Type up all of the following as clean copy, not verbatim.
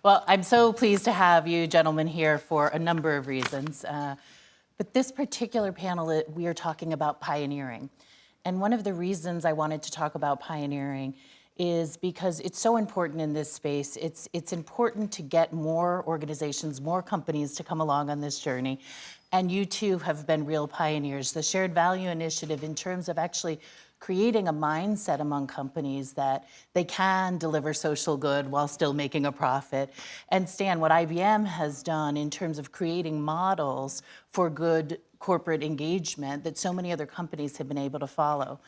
Well, I'm so pleased to have you gentlemen here for a number of reasons. But this particular panel, we are talking about pioneering. And one of the reasons I wanted to talk about pioneering is because it's so important in this space. It's important to get more organizations, more companies to come along on this journey. And you too have been real pioneers. The Shared Value Initiative, in terms of actually creating a mindset among companies that they can deliver social good while still making a profit. And Stan, what IBM has done in terms of creating models for good corporate engagement that so many other companies have been able to follow.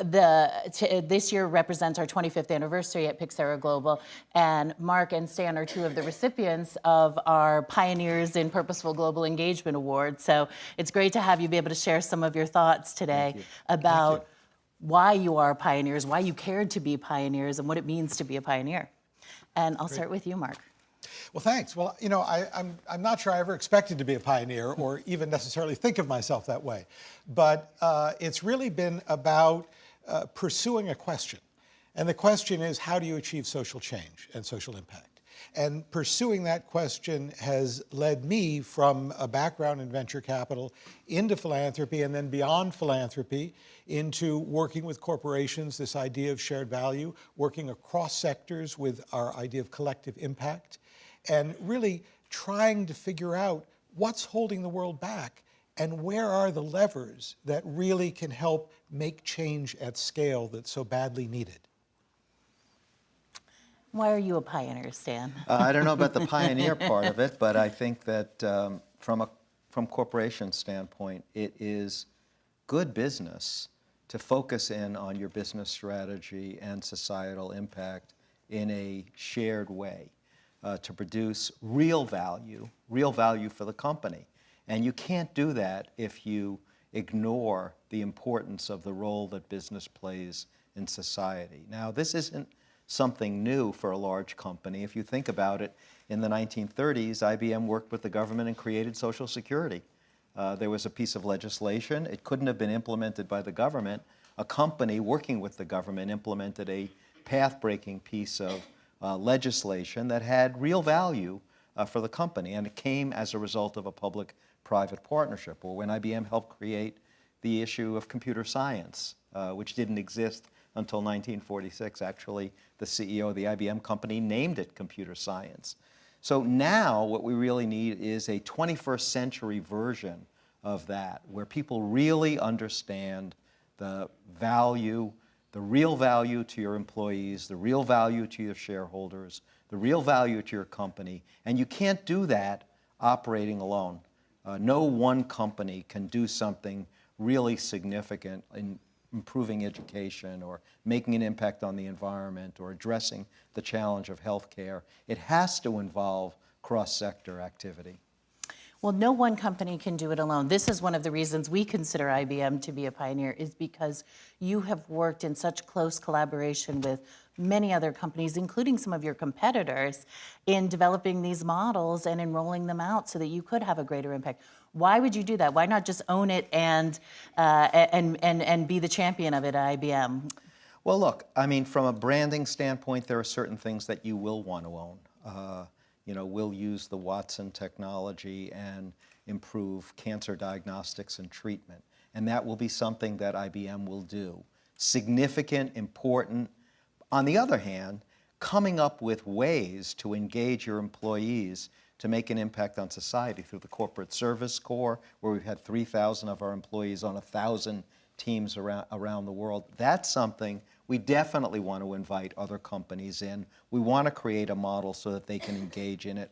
This year represents our 25th anniversary at Pixera Global, and Mark and Stan are two of the recipients of our Pioneers in Purposeful Global Engagement Award. So it's great to have you be able to share some of your thoughts today about why you are pioneers, why you cared to be pioneers, and what it means to be a pioneer. And I'll start with you, Mark. Well, thanks. Well, you know, I'm not sure I ever expected to be a pioneer or even necessarily think of myself that way. But it's really been about pursuing a question. And the question is, how do you achieve social change and social impact? And pursuing that question has led me from a background in venture capital into philanthropy, and then beyond philanthropy into working with corporations, this idea of shared value, working across sectors with our idea of collective impact, and really trying to figure out what's holding the world back and where are the levers that really can help make change at scale that's so badly needed. Why are you a pioneer, Stan? I don't know about the pioneer part of it, but I think that from corporation standpoint, it is good business to focus in on your business strategy and societal impact in a shared way, to produce real value for the company. And you can't do that if you ignore the importance of the role that business plays in society. Now, this isn't something new for a large company. If you think about it, in the 1930s, IBM worked with the government and created Social Security. There was a piece of legislation. It couldn't have been implemented by the government. A company working with the government implemented a path-breaking piece of legislation that had real value for the company, and it came as a result of a public-private partnership, or when IBM helped create the issue of computer science, which didn't exist until 1946. Actually, the CEO of the IBM company named it computer science. So now what we really need is a 21st century version of that, where people really understand the value, the real value to your employees, the real value to your shareholders, the real value to your company. And you can't do that operating alone. No one company can do something really significant in improving education or making an impact on the environment or addressing the challenge of healthcare. It has to involve cross-sector activity. Well, no one company can do it alone. This is one of the reasons we consider IBM to be a pioneer, is because you have worked in such close collaboration with many other companies, including some of your competitors, in developing these models and in rolling them out so that you could have a greater impact. Why would you do that? Why not just own it and be the champion of it at IBM? Well, look, I mean, from a branding standpoint, there are certain things that you will want to own. You know, we'll use the Watson technology and improve cancer diagnostics and treatment. And that will be something that IBM will do. Significant, important. On the other hand, coming up with ways to engage your employees to make an impact on society through the Corporate Service Corps, where we've had 3,000 of our employees on 1,000 teams around the world. That's something we definitely want to invite other companies in. We want to create a model so that they can engage in it.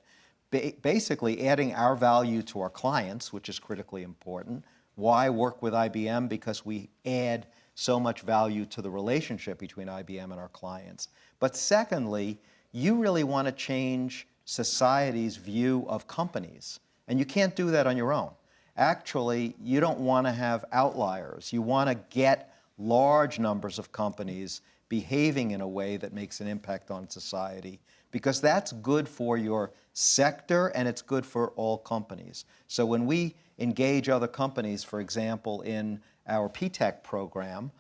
Basically adding our value to our clients, which is critically important. Why work with IBM? Because we add so much value to the relationship between IBM and our clients. But secondly, you really want to change society's view of companies. And you can't do that on your own. Actually, you don't want to have outliers. You want to get large numbers of companies behaving in a way that makes an impact on society, because that's good for your sector and it's good for all companies. So when we engage other companies, for example, in our PTech program,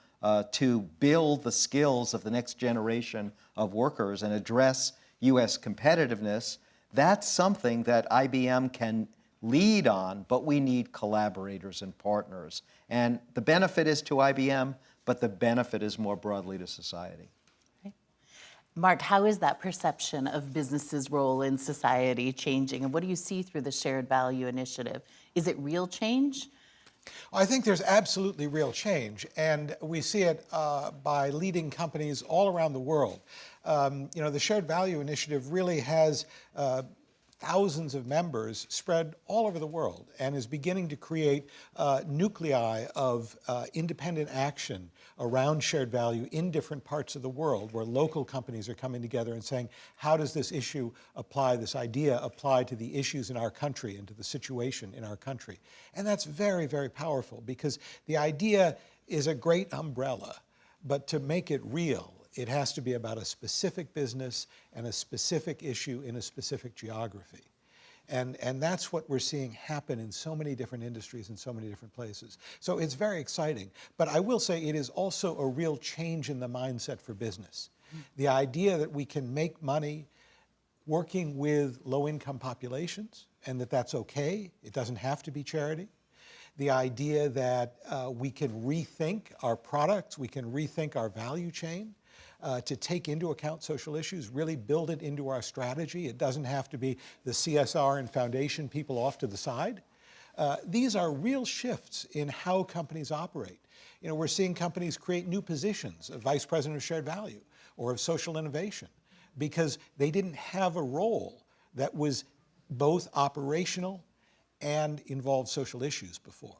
to build the skills of the next generation of workers and address U.S. competitiveness, that's something that IBM can lead on, but we need collaborators and partners. And the benefit is to IBM, but the benefit is more broadly to society. Mark, how is that perception of business's role in society changing? And what do you see through the Shared Value Initiative? Is it real change? I think there's absolutely real change, and we see it by leading companies all around the world. The Shared Value Initiative really has thousands of members spread all over the world and is beginning to create nuclei of independent action around shared value in different parts of the world, where local companies are coming together and saying, how does this issue apply, this idea apply to the issues in our country and to the situation in our country? And that's very, very powerful, because the idea is a great umbrella, but to make it real, it has to be about a specific business and a specific issue in a specific geography. And that's what we're seeing happen in so many different industries in so many different places. So it's very exciting. But I will say it is also a real change in the mindset for business. The idea that we can make money working with low-income populations, and that's okay. It doesn't have to be charity. The idea that we can rethink our products, we can rethink our value chain, to take into account social issues, really build it into our strategy. It doesn't have to be the CSR and foundation people off to the side. These are real shifts in how companies operate. We're seeing companies create new positions of vice president of shared value or of social innovation, because they didn't have a role that was both operational and involved social issues before.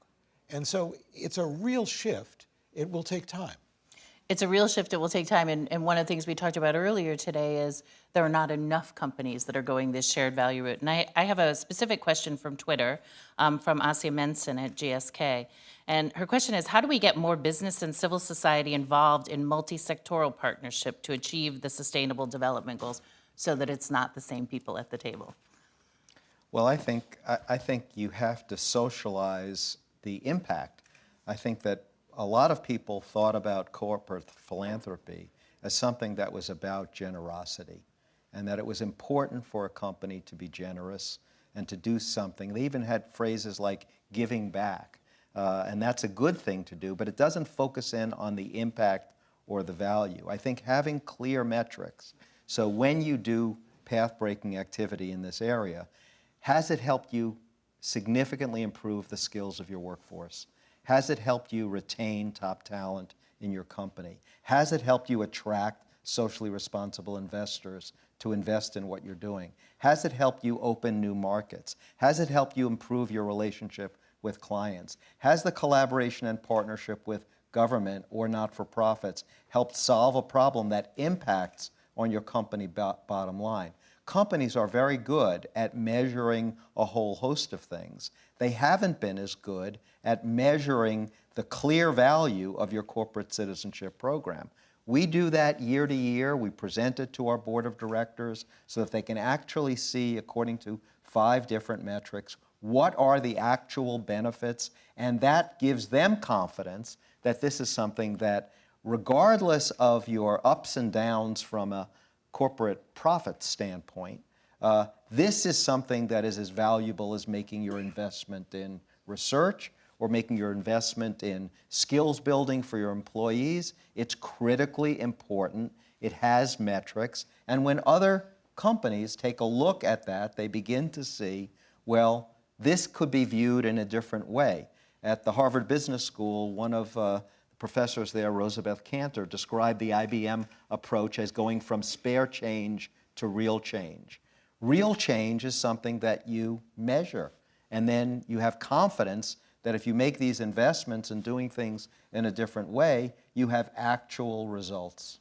And so it's a real shift. It will take time. It's a real shift. It will take time. And one of the things we talked about earlier today is there are not enough companies that are going this shared value route. And I have a specific question from Twitter from Asia Mensen at GSK. And her question is, how do we get more business and civil society involved in multi-sectoral partnership to achieve the Sustainable Development Goals so that it's not the same people at the table? Well, I think you have to socialize the impact. I think that a lot of people thought about corporate philanthropy as something that was about generosity, and that it was important for a company to be generous and to do something. They even had phrases like giving back, and that's a good thing to do, but it doesn't focus in on the impact or the value. I think having clear metrics, so when you do path-breaking activity in this area, has it helped you significantly improve the skills of your workforce? Has it helped you retain top talent in your company? Has it helped you attract socially responsible investors to invest in what you're doing? Has it helped you open new markets? Has it helped you improve your relationship with clients? Has the collaboration and partnership with government or not-for-profits helped solve a problem that impacts on your company bottom line? Companies are very good at measuring a whole host of things. They haven't been as good at measuring the clear value of your corporate citizenship program. We do that year to year. We present it to our board of directors so that they can actually see, according to 5 different metrics, what are the actual benefits, and that gives them confidence that this is something that, regardless of your ups and downs from a corporate profit standpoint, this is something that is as valuable as making your investment in research or making your investment in skills building for your employees. It's critically important. It has metrics. And when other companies take a look at that, they begin to see, well, this could be viewed in a different way. At the Harvard Business School, one of the professors there, Rosabeth Kanter, described the IBM approach as going from spare change to real change. Real change is something that you measure, and then you have confidence that if you make these investments in doing things in a different way, you have actual results.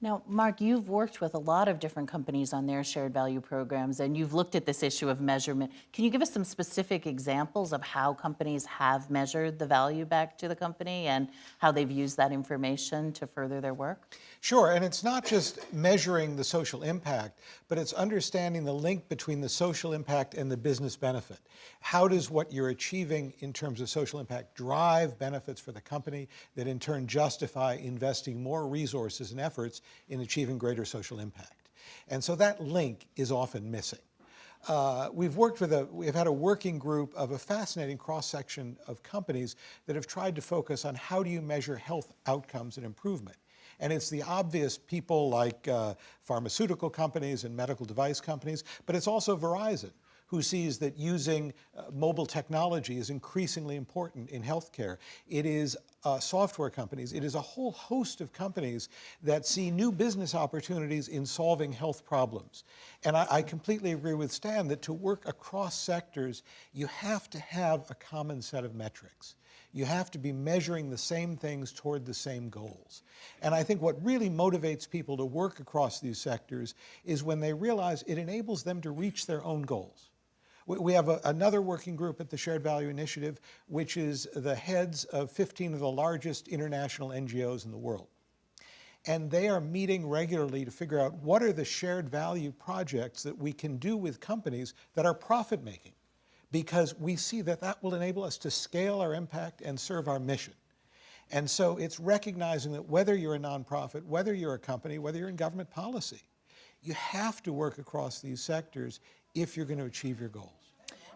Now, Mark, you've worked with a lot of different companies on their shared value programs, and you've looked at this issue of measurement. Can you give us some specific examples of how companies have measured the value back to the company and how they've used that information to further their work? Sure, and it's not just measuring the social impact, but it's understanding the link between the social impact and the business benefit. How does what you're achieving in terms of social impact drive benefits for the company that in turn justify investing more resources and efforts in achieving greater social impact? And so that link is often missing. We've had a working group of a fascinating cross-section of companies that have tried to focus on how do you measure health outcomes and improvement. And it's the obvious people like pharmaceutical companies and medical device companies, but it's also Verizon, who sees that using mobile technology is increasingly important in healthcare. It is software companies. It is a whole host of companies that see new business opportunities in solving health problems. And I completely agree with Stan that to work across sectors, you have to have a common set of metrics. You have to be measuring the same things toward the same goals. And I think what really motivates people to work across these sectors is when they realize it enables them to reach their own goals. We have another working group at the Shared Value Initiative, which is the heads of 15 of the largest international NGOs in the world. And they are meeting regularly to figure out what are the shared value projects that we can do with companies that are profit-making, because we see that that will enable us to scale our impact and serve our mission. And so it's recognizing that whether you're a nonprofit, whether you're a company, whether you're in government policy, you have to work across these sectors if you're going to achieve your goals.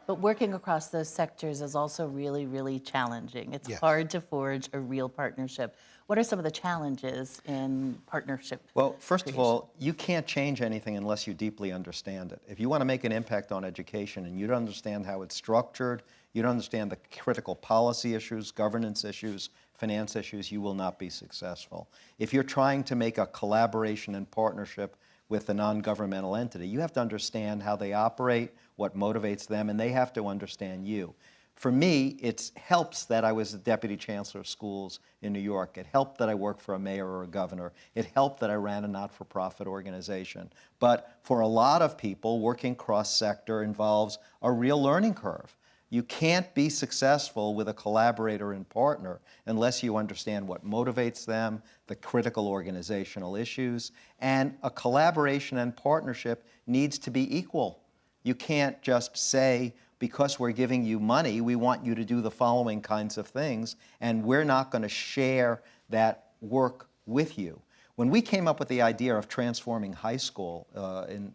But working across those sectors is also really, really challenging. It's Yes. hard to forge a real partnership. What are some of the challenges in partnership? Well, first of all, you can't change anything unless you deeply understand it. If you want to make an impact on education and you don't understand how it's structured, you don't understand the critical policy issues, governance issues, finance issues, you will not be successful. If you're trying to make a collaboration and partnership with a non-governmental entity, you have to understand how they operate, what motivates them, and they have to understand you. For me, it helps that I was the Deputy Chancellor of Schools in New York. It helped that I worked for a mayor or a governor. It helped that I ran a not-for-profit organization. But for a lot of people, working cross-sector involves a real learning curve. You can't be successful with a collaborator and partner unless you understand what motivates them, the critical organizational issues, and a collaboration and partnership needs to be equal. You can't just say, because we're giving you money, we want you to do the following kinds of things, and we're not going to share that work with you. When we came up with the idea of transforming high school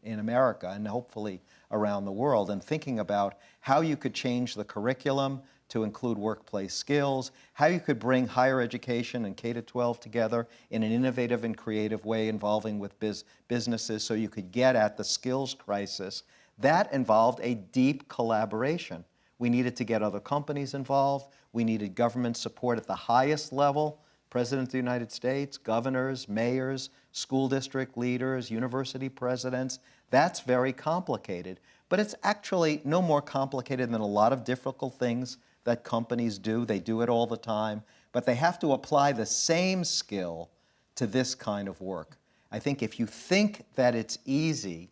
in America and hopefully around the world, and thinking about how you could change the curriculum to include workplace skills, how you could bring higher education and K-12 together in an innovative and creative way involving with businesses so you could get at the skills crisis, that involved a deep collaboration. We needed to get other companies involved. We needed government support at the highest level, President of the United States, governors, mayors, school district leaders, university presidents. That's very complicated. But it's actually no more complicated than a lot of difficult things that companies do. They do it all the time. But they have to apply the same skill to this kind of work. I think if you think that it's easy,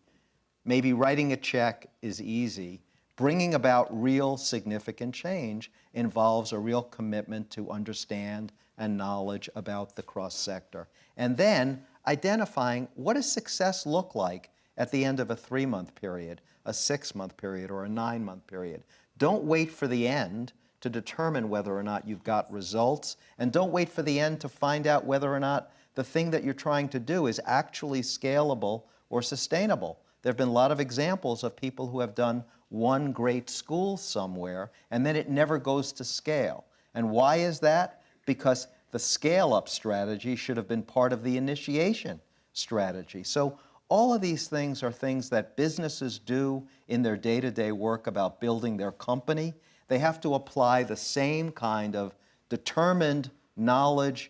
maybe writing a check is easy. Bringing about real significant change involves a real commitment to understand and knowledge about the cross-sector. And then identifying what does success look like at the end of a 3-month period, a 6-month period, or a 9-month period. Don't wait for the end to determine whether or not you've got results, and don't wait for the end to find out whether or not the thing that you're trying to do is actually scalable or sustainable. There have been a lot of examples of people who have done one great school somewhere, and then it never goes to scale. And why is that? Because the scale-up strategy should have been part of the initiation strategy. So all of these things are things that businesses do in their day-to-day work about building their company. They have to apply the same kind of determined knowledge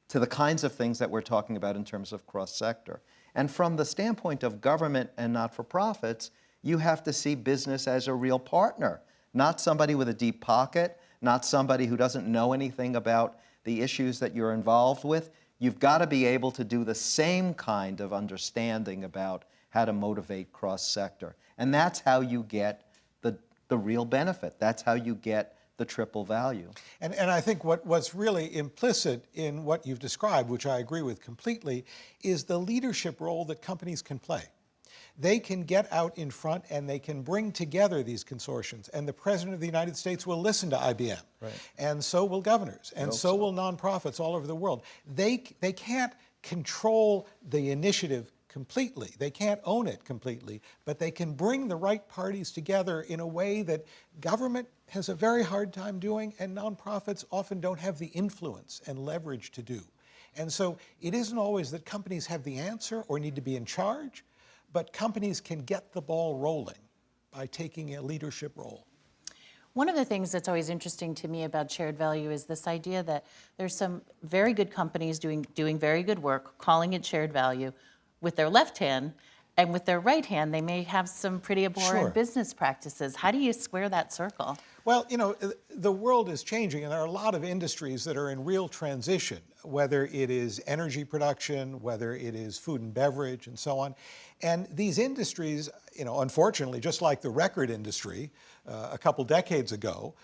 to the kinds of things that we're talking about in terms of cross-sector. And from the standpoint of government and not-for-profits, you have to see business as a real partner, not somebody with a deep pocket, not somebody who doesn't know anything about the issues that you're involved with. You've got to be able to do the same kind of understanding about how to motivate cross-sector. And that's how you get the real benefit. That's how you get the triple value. And I think what's really implicit in what you've described, which I agree with completely, is the leadership role that companies can play. They can get out in front and they can bring together these consortiums. And the President of the United States will listen to IBM. Right. And so will governors. And so will nonprofits all over the world. They can't control the initiative completely. They can't own it completely, but they can bring the right parties together in a way that government has a very hard time doing, and nonprofits often don't have the influence and leverage to do. And so it isn't always that companies have the answer or need to be in charge, but companies can get the ball rolling by taking a leadership role. One of the things that's always interesting to me about shared value is this idea that there's some very good companies doing very good work, calling it shared value with their left hand, and with their right hand, they may have some pretty abhorrent Sure. business practices. How do you square that circle? Well, you know, the world is changing, and there are a lot of industries that are in real transition, whether it is energy production, whether it is food and beverage, and so on. And these industries, you know, unfortunately, just like the record industry a couple decades ago,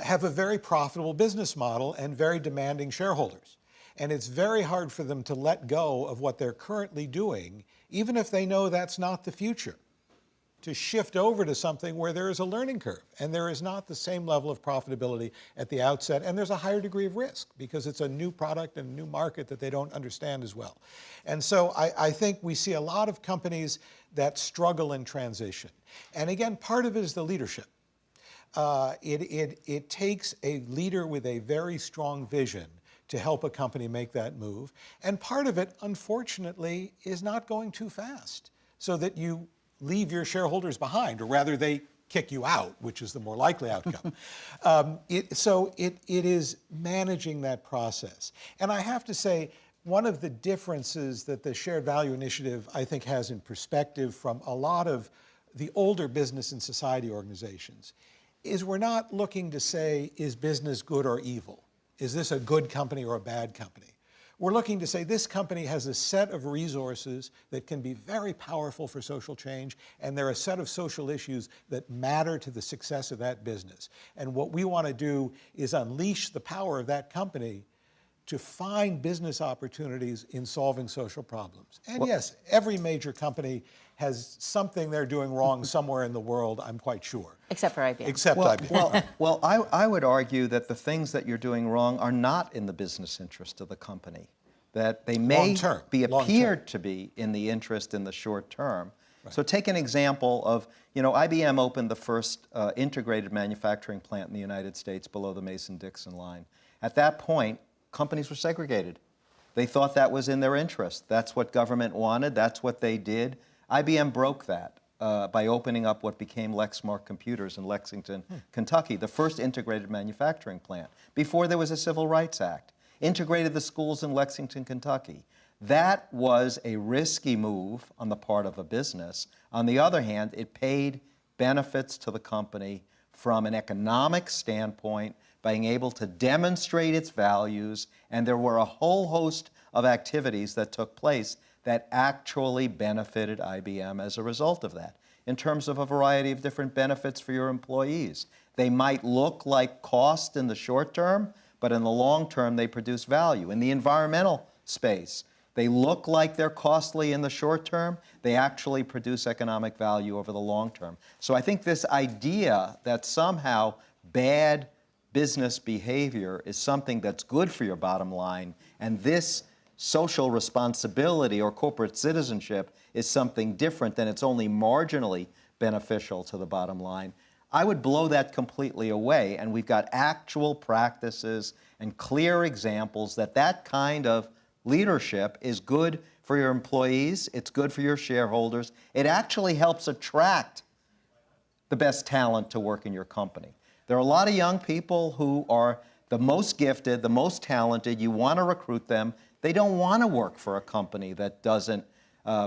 have a very profitable business model and very demanding shareholders. And it's very hard for them to let go of what they're currently doing, even if they know that's not the future, to shift over to something where there is a learning curve and there is not the same level of profitability at the outset, and there's a higher degree of risk because it's a new product and a new market that they don't understand as well. And so I think we see a lot of companies that struggle in transition. And again, part of it is the leadership. It takes a leader with a very strong vision to help a company make that move. And part of it, unfortunately, is not going too fast so that you leave your shareholders behind, or rather they kick you out, which is the more likely outcome. So it is managing that process. And I have to say, one of the differences that the Shared Value Initiative, I think, has in perspective from a lot of the older business and society organizations is we're not looking to say, is business good or evil? Is this a good company or a bad company? We're looking to say this company has a set of resources that can be very powerful for social change, and there are a set of social issues that matter to the success of that business. And what we want to do is unleash the power of that company to find business opportunities in solving social problems. And yes, every major company has something they're doing wrong somewhere in the world, I'm quite sure. Except for IBM. Except IBM. Well, I would argue that the things that you're doing wrong are not in the business interest of the company, that they may Long-term. appeared to be in the interest in the short term. Right. So take an example of, IBM opened the first integrated manufacturing plant in the United States below the Mason-Dixon line. At that point, companies were segregated. They thought that was in their interest. That's what government wanted. That's what they did. IBM broke that by opening up what became Lexmark Computers in Lexington, Kentucky, the first integrated manufacturing plant, before there was a Civil Rights Act. Integrated the schools in Lexington, Kentucky. That was a risky move on the part of a business. On the other hand, it paid benefits to the company from an economic standpoint, being able to demonstrate its values, and there were a whole host of activities that took place that actually benefited IBM as a result of that, in terms of a variety of different benefits for your employees. They might look like cost in the short term, but in the long term, they produce value. In the environmental space, they look like they're costly in the short term, they actually produce economic value over the long term. So I think this idea that somehow bad business behavior is something that's good for your bottom line, and this social responsibility or corporate citizenship is something different, and it's only marginally beneficial to the bottom line, I would blow that completely away. And we've got actual practices and clear examples that that kind of leadership is good for your employees, it's good for your shareholders. It actually helps attract the best talent to work in your company. There are a lot of young people who are the most gifted, the most talented. You want to recruit them. They don't want to work for a company that doesn't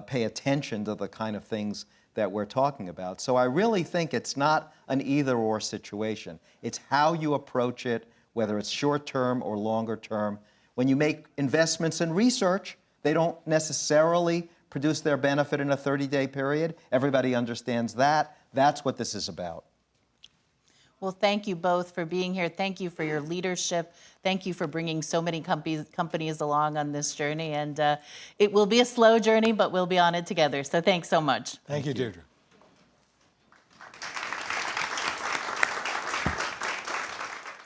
pay attention to the kind of things that we're talking about. So I really think it's not an either-or situation. It's how you approach it, whether it's short-term or longer-term. When you make investments in research, they don't necessarily produce their benefit in a 30-day period. Everybody understands that. That's what this is about. Well, thank you both for being here. Thank you for your leadership. Thank you for bringing so many companies along on this journey. And it will be a slow journey, but we'll be on it together. So thanks so much. Thank you, Deirdre.